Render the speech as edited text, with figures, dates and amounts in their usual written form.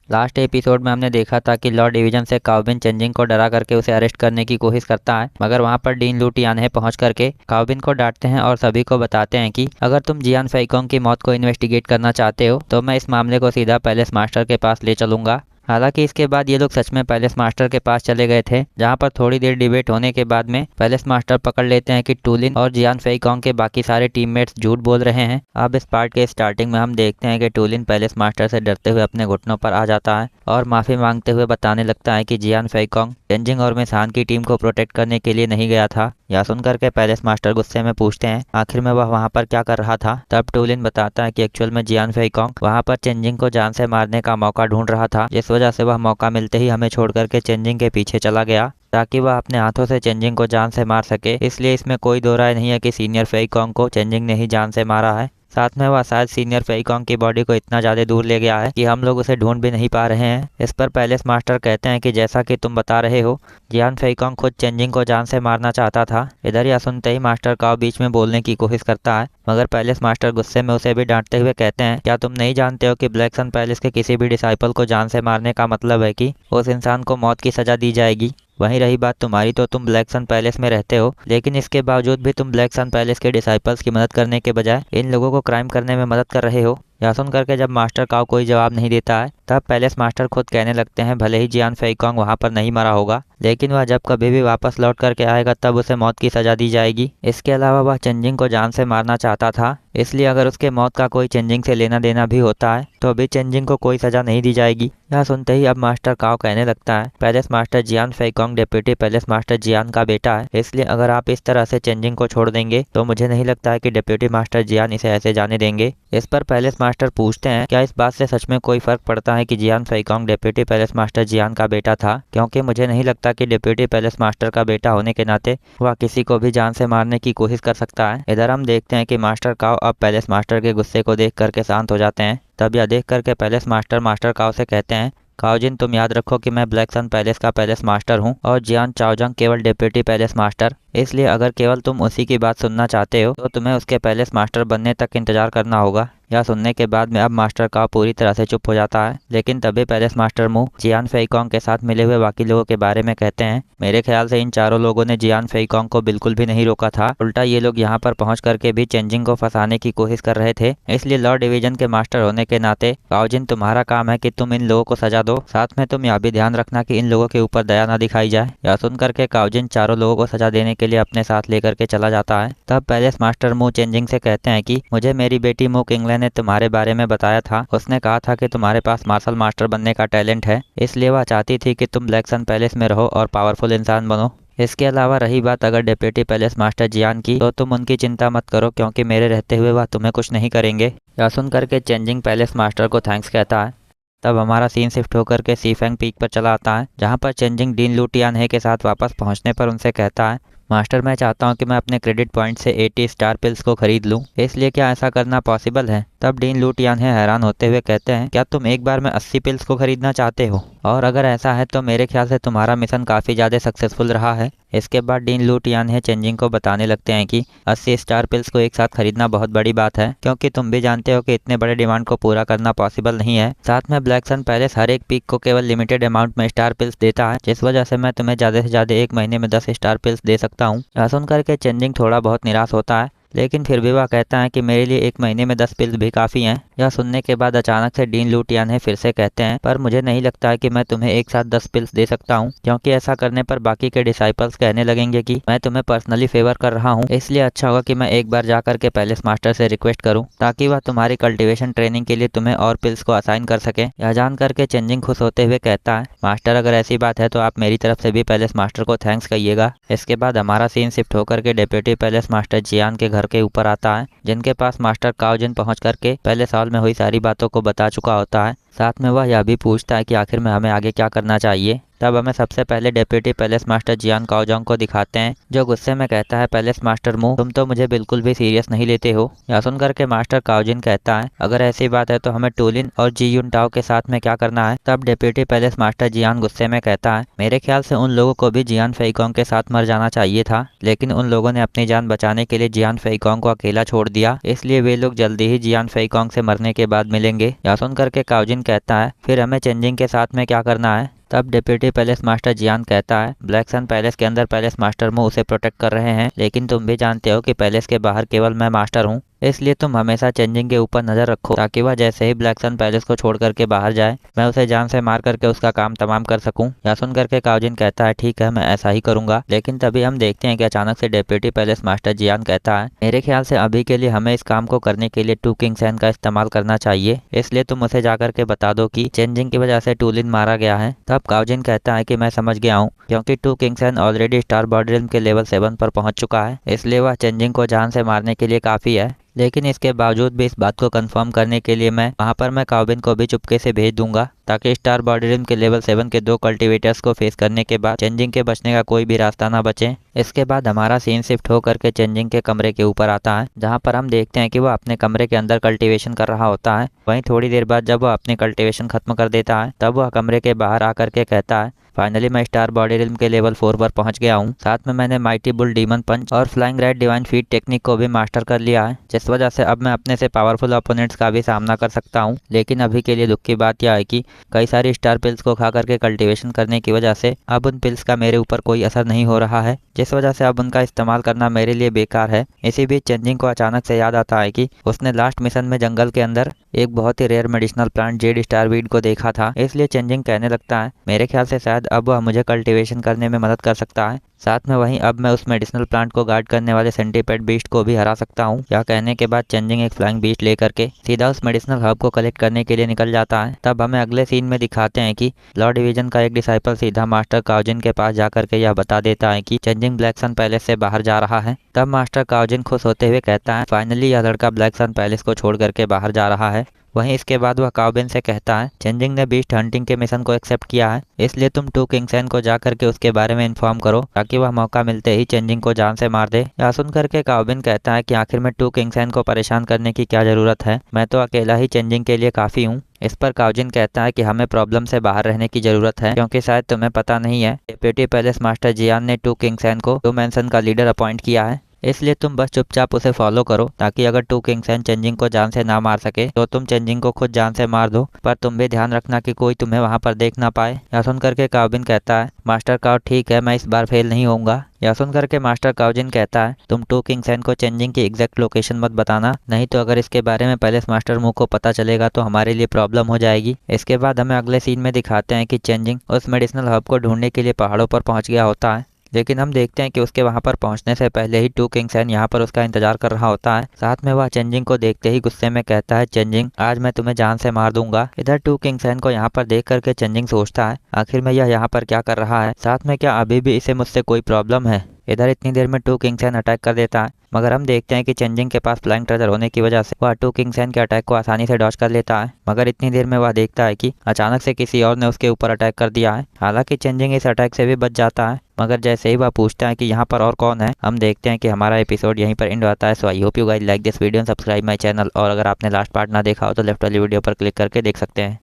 Last episode में हमने देखा था कि लॉर्ड डिवीजन से काओबिन चेंजिंग को डरा करके उसे अरेस्ट करने की कोशिश करता है, मगर वहां पर डीन लूटियानहे पहुंच करके काओबिन को डांटते हैं और सभी को बताते हैं कि अगर तुम जियान फेइकोंग की मौत को इन्वेस्टिगेट करना चाहते हो तो मैं इस मामले को सीधा पैलेस मास्टर के पास ले चलूंगा। हालांकि इसके बाद ये लोग सच में पैलेस मास्टर के पास चले गए थे, जहां पर थोड़ी देर डिबेट होने के बाद में पैलेस मास्टर पकड़ लेते हैं कि टूलिन और जियान फेइकोंग के बाकी सारे टीममेट्स झूठ बोल रहे हैं। अब इस पार्ट के स्टार्टिंग में हम देखते हैं कि टूलिन पैलेस मास्टर से डरते हुए अपने घुटनों पर आ जाता है और माफी मांगते हुए बताने लगता है कि जियान फेइकोंग चेंजिंग और मिसान की टीम को प्रोटेक्ट करने के लिए नहीं गया था। यह सुनकर के पैलेस मास्टर गुस्से में पूछते हैं आखिर में वह वहां पर क्या कर रहा था। तब टूलिन बताता है कि एक्चुअल में जियान फेइकोंग वहां पर चेंजिंग को जान से मारने का मौका ढूंढ रहा था, जिस वजह से वह मौका मिलते ही हमें छोड़ करके चेंजिंग के पीछे चला गया ताकि वह अपने हाथों से चेंजिंग को जान से मार सके। इसलिए इसमें कोई दो राय नहीं है कि सीनियर फेइकोंग को चेंजिंग ने ही जान से मारा है। साथ में वह शायद सीनियर फेइकोंग की बॉडी को इतना ज़्यादा दूर ले गया है कि हम लोग उसे ढूंढ भी नहीं पा रहे हैं। इस पर पैलेस मास्टर कहते हैं कि जैसा कि तुम बता रहे हो, जियान फेइकोंग खुद चेंजिंग को जान से मारना चाहता था। इधर यह सुनते ही मास्टर काओ बीच में बोलने की कोशिश करता है, मगर पैलेस मास्टर गुस्से में उसे भी डांटते हुए कहते हैं क्या तुम नहीं जानते हो कि ब्लैक सन पैलेस के किसी भी डिसाइपल को जान से मारने का मतलब है कि उस इंसान को मौत की सजा दी जाएगी। वहीं रही बात तुम्हारी, तो तुम ब्लैक सन पैलेस में रहते हो, लेकिन इसके बावजूद भी तुम ब्लैक सन पैलेस के डिसाइपल्स की मदद करने के बजाय इन लोगों को क्राइम करने में मदद कर रहे हो। यह सुन करके जब मास्टर काओ कोई जवाब नहीं देता है, तब पैलेस मास्टर खुद कहने लगते हैं भले ही जियान फेइकोंग वहां पर नहीं मरा होगा, लेकिन वह जब कभी भी वापस लौट करके आएगा तब उसे मौत की सजा दी जाएगी। इसके अलावा वह चेंजिंग को जान से मारना चाहता था, इसलिए अगर उसके मौत का कोई चेंजिंग से लेना देना भी होता है तो अभी चेंजिंग को कोई सजा नहीं दी जाएगी। यह सुनते ही अब मास्टर काओ कहने लगता है पैलेस मास्टर जियान फेइकोंग डिप्टी पैलेस मास्टर जियान का बेटा है, इसलिए अगर आप इस तरह से चेंजिंग को छोड़ देंगे तो मुझे नहीं लगता है कि डिप्टी मास्टर जियान इसे ऐसे जाने देंगे। इस पर पैलेस मास्टर पूछते हैं क्या इस बात से सच में कोई फर्क पड़ता है कि जियान फेइकोंग डिप्टी पैलेस मास्टर जियान का बेटा था, क्योंकि मुझे नहीं लगता कि डिप्टी पैलेस मास्टर का बेटा होने के नाते वह किसी को भी जान से मारने की कोशिश कर सकता है। इधर हम देखते हैं कि मास्टर काओ अब पैलेस मास्टर के गुस्से को देख करके शांत हो जाते हैं। तब यह देख करके पैलेस मास्टर काओ से कहते हैं काओजिन तुम याद रखो कि मैं ब्लैक सन पैलेस का पैलेस मास्टर हूँ और जियान चाओजंग केवल डिप्टी पैलेस मास्टर, इसलिए अगर केवल तुम उसी की बात सुनना चाहते हो तो तुम्हें उसके पैलेस मास्टर बनने तक इंतजार करना होगा। यह सुनने के बाद में अब मास्टर काओ पूरी तरह से चुप हो जाता है, लेकिन तभी पैलेस मास्टर मुंह जियान फेइकोंग के साथ मिले हुए बाकी लोगों के बारे में कहते हैं मेरे ख्याल से इन चारों लोगों ने जियान फेइकोंग को बिल्कुल भी नहीं रोका था, उल्टा ये लोग यहाँ पर पहुंच करके भी चेंजिंग को फंसाने की कोशिश कर रहे थे। इसलिए लॉर्ड डिवीजन के मास्टर होने के नाते काओजिन तुम्हारा काम है कि तुम इन लोगों को सजा दो, साथ में तुम यह भी ध्यान रखना कि इन लोगों के ऊपर दया न दिखाई जाए। यह सुन करके काओजिन चारों लोगों को सजा देने के लिए अपने साथ लेकर के चला जाता है। तब पैलेस मास्टर मू चेंजिंग से कहते हैं कि मुझे मेरी बेटी मू किंगले ने तुम्हारे बारे में बताया था, उसने कहा था कि तुम्हारे पास मार्शल मास्टर बनने का टैलेंट है, इसलिए वह चाहती थी कि तुम ब्लैक सन पैलेस में रहो और पावरफुल इंसान बनो। इसके अलावा रही बात अगर डिप्टी पैलेस मास्टर जियान की, तो तुम उनकी चिंता मत करो क्योंकि मेरे रहते हुए वह तुम्हें कुछ नहीं करेंगे। यह सुन करके चेंजिंग पैलेस मास्टर को थैंक्स कहता है। तब हमारा सीन शिफ्ट होकर के सीफेंग पीक पर चला आता है, जहां पर चेंजिंग डीन लूटियानहे के साथ वापस पहुंचने पर उनसे कहता है मास्टर मैं चाहता हूं कि मैं अपने क्रेडिट पॉइंट से 80 स्टार पिल्स को खरीद लूं, इसलिए क्या ऐसा करना पॉसिबल है। तब डीन लूटियानहे हैरान होते हुए कहते हैं क्या तुम एक बार में 80 पिल्स को खरीदना चाहते हो, और अगर ऐसा है तो मेरे ख्याल से तुम्हारा मिशन काफ़ी ज़्यादा सक्सेसफुल रहा है। इसके बाद डीन लूटियानहे चेंजिंग को बताने लगते हैं कि 80 स्टार पिल्स को एक साथ खरीदना बहुत बड़ी बात है, क्योंकि तुम भी जानते हो कि इतने बड़े डिमांड को पूरा करना पॉसिबल नहीं है। साथ में ब्लैक सन पैलेस हर एक पीक को केवल लिमिटेड अमाउंट में स्टार पिल्स देता है, जिस वजह से मैं तुम्हें ज़्यादा से ज़्यादा एक महीने में 10 स्टार पिल्स दे सकता हूँ। यह सुन करके चेंजिंग थोड़ा बहुत निराश होता है, लेकिन फिर भी वह कहता है कि मेरे लिए एक महीने में 10 पिल्स भी काफ़ी हैं। यह सुनने के बाद अचानक से डीन लूटियानहे फिर से कहते हैं पर मुझे नहीं लगता है कि मैं तुम्हें एक साथ 10 पिल्स दे सकता हूँ, क्योंकि ऐसा करने पर बाकी के डिसाइपल्स कहने लगेंगे कि मैं तुम्हें पर्सनली फेवर कर रहा हूँ, इसलिए अच्छा होगा कि मैं एक बार जाकर के पैलेस मास्टर से रिक्वेस्ट करूँ ताकि वह तुम्हारी कल्टिवेशन ट्रेनिंग के लिए तुम्हें और पिल्स को असाइन कर सके। यह जान करके चेंजिंग खुश होते हुए कहता है मास्टर अगर ऐसी बात है तो आप मेरी तरफ से भी पैलेस मास्टर को थैंक्स कहिएगा। इसके बाद हमारा सीन शिफ्ट होकर के डिप्टी पैलेस मास्टर जियान के घर के ऊपर आता है, जिनके पास मास्टर काओजिन पहुंच करके पैलेस हॉल में हुई सारी बातों को बता चुका होता है। साथ में वह यह भी पूछता है कि आखिर में हमें आगे क्या करना चाहिए। तब हमें सबसे पहले डिप्टी पैलेस मास्टर जियान काओजोंग को दिखाते हैं, जो गुस्से में कहता है पैलेस मास्टर मू तुम तो मुझे बिल्कुल भी सीरियस नहीं लेते हो। यह सुन करके मास्टर काओजिन कहता है अगर ऐसी बात है तो हमें टूलिन और जी युन टाओ के साथ में क्या करना है। तब डिप्टी पैलेस मास्टर जियान गुस्से में कहता है मेरे ख्याल से उन लोगों को भी जियान फेइकोंग के साथ मर जाना चाहिए था, लेकिन उन लोगों ने अपनी जान बचाने के लिए जियान फेइकोंग को अकेला छोड़ दिया, इसलिए वे लोग जल्दी ही जियान फेइकोंग से मरने के बाद मिलेंगे। यह सुन करके काओजिन कहता है फिर हमें चेंजिंग के साथ में क्या करना है। तब डिप्टी पैलेस मास्टर जियान कहता है ब्लैक सन पैलेस के अंदर पैलेस मास्टर मुंह उसे प्रोटेक्ट कर रहे हैं, लेकिन तुम भी जानते हो कि पैलेस के बाहर केवल मैं मास्टर हूँ, इसलिए तुम हमेशा चेंजिंग के ऊपर नजर रखो ताकि वह जैसे ही ब्लैक सन पैलेस को छोड़ करके बाहर जाए मैं उसे जान से मार करके उसका काम तमाम कर सकूं। यह सुन करके काओजिन कहता है ठीक है मैं ऐसा ही करूंगा। लेकिन तभी हम देखते हैं कि अचानक से डिप्टी पैलेस मास्टर जियान कहता है मेरे ख्याल से अभी के लिए हमें इस काम को करने के लिए टू किंग सैन का इस्तेमाल करना चाहिए, इसलिए तुम उसे जाकर के बता दो कि चेंजिंग की वजह से टूलिन मारा गया है। तब काओजिन कहता है कि मैं समझ गया हूँ, क्योंकि टू किंग सैन ऑलरेडी स्टार बॉडी रिल्म के लेवल 7 पर पहुंच चुका है, इसलिए वह चेंजिंग को जान से मारने के लिए काफी है। लेकिन इसके बावजूद भी इस बात को कंफर्म करने के लिए मैं वहाँ पर काओबिन को भी चुपके से भेज दूंगा ताकि स्टार बॉडी रिल्म के लेवल 7 के 2 कल्टिवेटर्स को फेस करने के बाद चेंजिंग के बचने का कोई भी रास्ता ना बचे। इसके बाद हमारा सीन शिफ्ट होकर के चेंजिंग के कमरे के ऊपर आता है, जहाँ पर हम देखते हैं कि वह अपने कमरे के अंदर कल्टिवेशन कर रहा होता है। वहीं थोड़ी देर बाद जब वह अपनी कल्टिवेशन खत्म कर देता है तब वह कमरे के बाहर आकर के कहता है फाइनली मैं स्टार बॉडी रिल्म के लेवल 4 पर पहुंच गया हूं। साथ में मैंने माइटी बुल डीमन पंच और flying right divine feet technique को भी मास्टर कर लिया है, जिस वजह से अब मैं अपने से पावरफुल ओपोनेंट्स का भी सामना कर सकता हूं। लेकिन अभी के लिए दुख की बात यह है कि कई सारी स्टार पिल्स को खा करके कल्टिवेशन करने की वजह से अब उन पिल्स का मेरे ऊपर कोई असर नहीं हो रहा है, जिस वजह से अब उनका इस्तेमाल करना मेरे लिए बेकार है। इसी बीच चेंजिंग को अचानक से याद आता है कि उसने लास्ट मिशन में जंगल के अंदर एक बहुत ही रेयर मेडिसिनल प्लांट जेड स्टारवीड को देखा था, इसलिए चेंजिंग कहने लगता है मेरे ख्याल से शायद अब वह मुझे कल्टिवेशन करने में मदद कर सकता है। साथ में वहीं अब मैं उस मेडिसिनल प्लांट को गार्ड करने वाले सेंटीपेड बीस्ट को भी हरा सकता हूं। यह कहने के बाद चेंजिंग एक फ्लाइंग बीस्ट लेकर के सीधा उस मेडिसिनल हब को कलेक्ट करने के लिए निकल जाता है। तब हमें अगले सीन में दिखाते हैं कि लॉर्ड डिवीजन का एक डिसाइपल सीधा मास्टर काओजिन के पास जाकर के यह बता देता है कि चेंजिंग ब्लैक सन पैलेस से बाहर जा रहा है। तब मास्टर काओजिन खुश होते हुए कहता है फाइनली यह लड़का ब्लैक सन पैलेस को छोड़ करके बाहर जा रहा है। वहीं इसके बाद वह काओबिन से कहता है चेंजिंग ने बीस्ट हंटिंग के मिशन को एक्सेप्ट किया है, इसलिए तुम टू किंग सैन को जा करके उसके बारे में इन्फॉर्म करो ताकि वह मौका मिलते ही चेंजिंग को जान से मार दे। यह सुन करके काओबिन कहता है कि आखिर में टू किंग सैन को परेशान करने की क्या जरूरत है, मैं तो अकेला ही चेंजिंग के लिए काफी हूँ। इस पर काओजिन कहता है कि हमें प्रॉब्लम से बाहर रहने की जरूरत है, क्योंकि शायद तुम्हें पता नहीं है डिप्टी पैलेस मास्टर जियान ने टू किंग सैन को टू मैंसन का लीडर अपॉइंट किया है, इसलिए तुम बस चुपचाप उसे फॉलो करो ताकि अगर टू किंग सैन चेंजिंग को जान से ना मार सके तो तुम चेंजिंग को खुद जान से मार दो, पर तुम भी ध्यान रखना कि कोई तुम्हें वहां पर देख ना पाए। यह सुन करके काओबिन कहता है मास्टर काओ ठीक है, मैं इस बार फेल नहीं होऊंगा। यह सुन करके मास्टर काओजिन कहता है तुम टू किंग सैन को चेंजिंग की एग्जैक्ट लोकेशन मत बताना, नहीं तो अगर इसके बारे में पैलेस मास्टर मुंह को पता चलेगा तो हमारे लिए प्रॉब्लम हो जाएगी। इसके बाद हमें अगले सीन में दिखाते हैं कि चेंजिंग उस मेडिसिनल हब को ढूंढने के लिए पहाड़ों पर पहुंच गया होता है, लेकिन हम देखते हैं कि उसके वहां पर पहुंचने से पहले ही टू किंग सैन यहाँ पर उसका इंतजार कर रहा होता है। साथ में वह चेंजिंग को देखते ही गुस्से में कहता है चेंजिंग आज मैं तुम्हें जान से मार दूंगा। इधर टू किंग सैन को यहाँ पर देख करके चेंजिंग सोचता है आखिर में यह यहाँ पर क्या कर रहा है, साथ में क्या अभी भी इसे मुझसे कोई प्रॉब्लम है। इधर इतनी देर में टू किंग सैन अटैक कर देता है, मगर हम देखते हैं कि चेंजिंग के पास फ्लाइंग ट्रेजर होने की वजह से वह टू किंग सैन के अटैक को आसानी से डॉज कर लेता है। मगर इतनी देर में वह देखता है कि अचानक से किसी और ने उसके ऊपर अटैक कर दिया है। हालांकि चेंजिंग इस अटैक से भी बच जाता है, मगर जैसे ही वह पूछता है कि यहाँ पर और कौन है, हम देखते हैं कि हमारा एपिसोड यहीं पर एंड होता है। So I hope you guys like this video and subscribe my channel, और अगर आपने लास्ट पार्ट ना देखा हो तो लेफ्ट वाली वीडियो पर क्लिक करके देख सकते हैं।